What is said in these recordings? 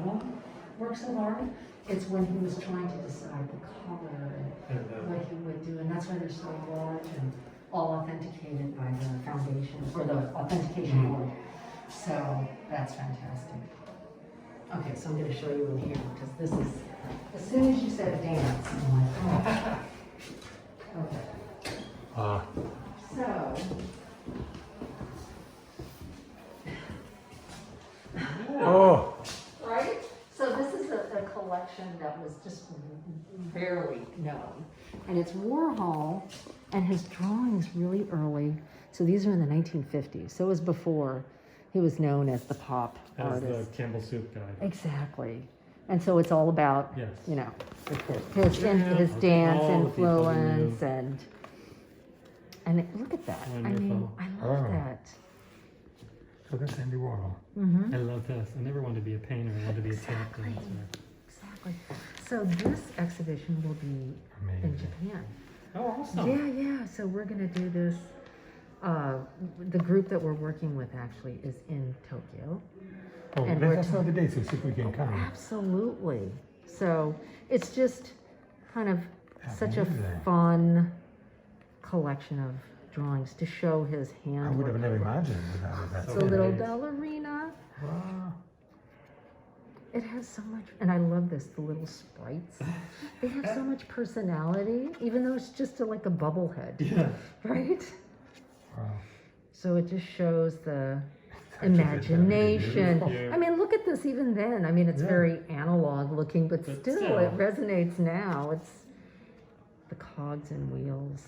album works of art. It's when he was trying to decide the color and what he would do, and that's why they're so large and all authenticated by the foundation or the authentication board. So that's fantastic. Okay, so I'm going to show you in here because this is, as soon as you said dance, I'm like, oh. Okay. So, Oh, right? So this is a collection that was just barely known. And it's Warhol, and his drawings really early. So these are in the 1950s. So it was before he was known as the pop As artist. the Campbell Soup guy. Exactly. And so it's all about, Yes. you know, Of course. his, his Okay, dance all the people he influence knew. and look at that. I mean, Wonderful. I love Oh. that. so that's Andy Warhol. Mm-hmm. I love this. I never wanted to be a painter. I wanted to be a tap Exactly. dancer. Exactly. So this exhibition will be in Amazing. Japan. Oh, awesome. Yeah. So we're gonna do this. The group that we're working with actually is in Tokyo. Oh, And let we're us know the dates and see if we can come. Absolutely. So it's just kind of such a Amazing. fun collection of drawings to show his I handwork. would have never imagined that. It's a little ballerina. Wow. It has so much, and I love this, the little sprites. They have so much personality, even though it's just like a bubble head, Yeah. right? Wow. So it just shows the Actually, imagination. beautiful. Yeah. I mean, look at this even then. I mean, it's Yeah. very analog looking, but But still, still. it resonates now. It's the cogs and wheels.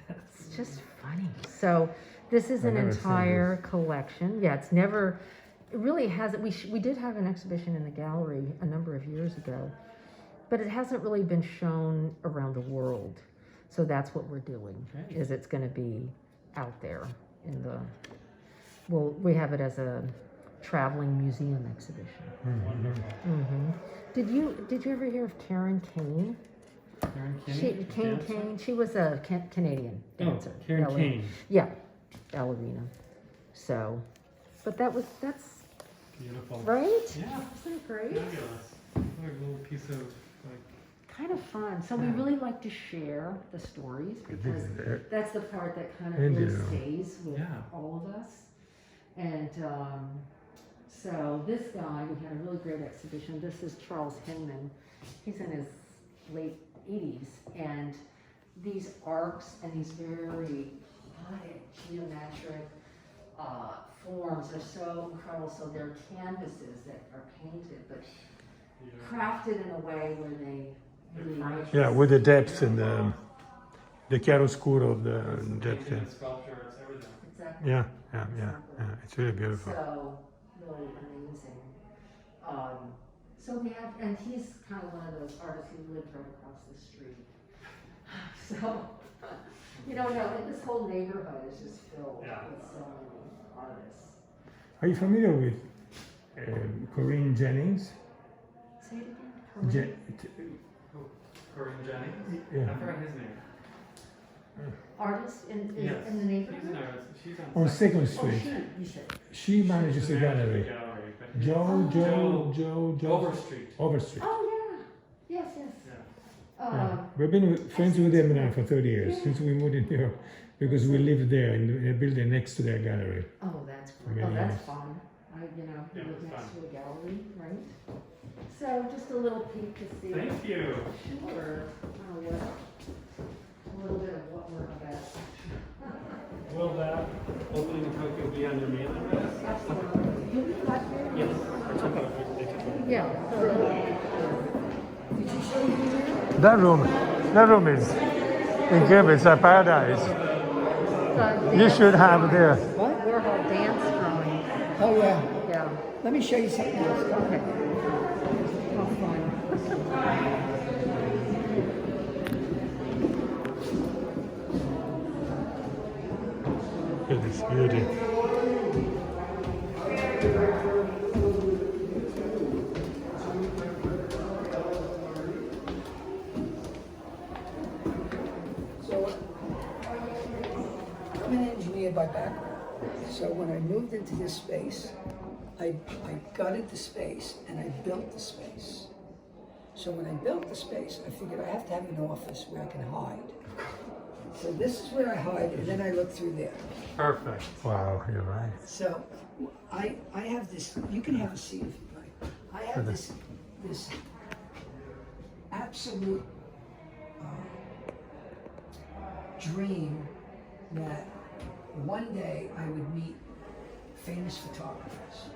It's just funny. So this is I've an never seen entire collection. Yeah, it's never, it really hasn't, we did have an exhibition in the gallery a number of years ago, but it hasn't really been shown around the world. So that's what we're doing, Great. is it's gonna be out there in the, well, we have it as a traveling museum exhibition. Wonderful. hmm Did you ever hear of Karen Kane? Karen Kinney? Kane dancer? Kane. She was a Canadian dancer. Oh, Karen ballet- Kane. Yeah, ballerina. So, but that's Beautiful. right. Yeah. Isn't it great? Fabulous. What a little piece of like. Kind of fun. So we really like to share the stories because that's the part that kind of really Indeed. stays with Yeah. all of us. And so this guy, we had a really great exhibition. This is Charles Hinman. He's in his late 80s, and these arcs and these very odd geometric forms are so incredible. So they're canvases that are painted, but crafted in a way where they really Yeah, with the depth and the chiaroscuro of the depth. Painting, sculpture, it's everything. exactly. Yeah. It's really beautiful. So really amazing. So we have, and he's kind of one of those artists who lived right across the street. So, no, this whole neighborhood is just filled Yeah. with so many artists. Are you familiar with Corinne Jennings? Say it again. Je- Corinne Jennings? Yeah. I forgot his name. Artist in Yes. the She's an neighborhood? artist. She's on Second Oh, Street. you said. She manages the gallery. But Joe. Overstreet. Overstreet. Oh, yeah. Yes. Yeah. Yeah. We've been friends with them now for 30 years, since we moved in here, because we lived there in a building next to their gallery. Oh, that's great. Really Oh, that's nice. fun. We Yeah, live it's next fun. to a gallery, right? So just a little peek to see. Thank you. Sure. Oh, what, a little bit of what we're about. Will that opening in Tokyo be on your mailing list? Absolutely. You'll be back here? Yes. I took a Yeah. That room is incredible. It's a paradise. You should have there. What? Warhol dance drawing. Oh, yeah. Yeah. Let me show you something else. Okay. How fun. Look at this beauty. So, I'm an engineer by background. So when I moved into this space, I I gutted the space and I built the space. So when I built the space, I figured I have to have an office where I can hide. So this is where I hide, and then I look through there. Perfect. Wow, you're right. So I have this, you can have a seat if you like. I have this absolute dream that one day I would meet famous photographers.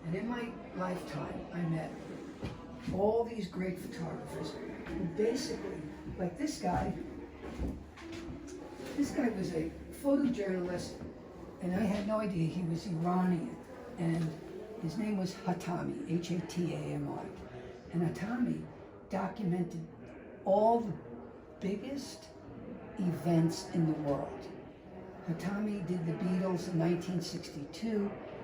And in my lifetime, I met all these great photographers who basically, like this guy was a photojournalist, and I had no idea he was Iranian, and his name was Hatami, Hatami. And Hatami documented all the biggest events in the world. Hatami did the Beatles in 1962.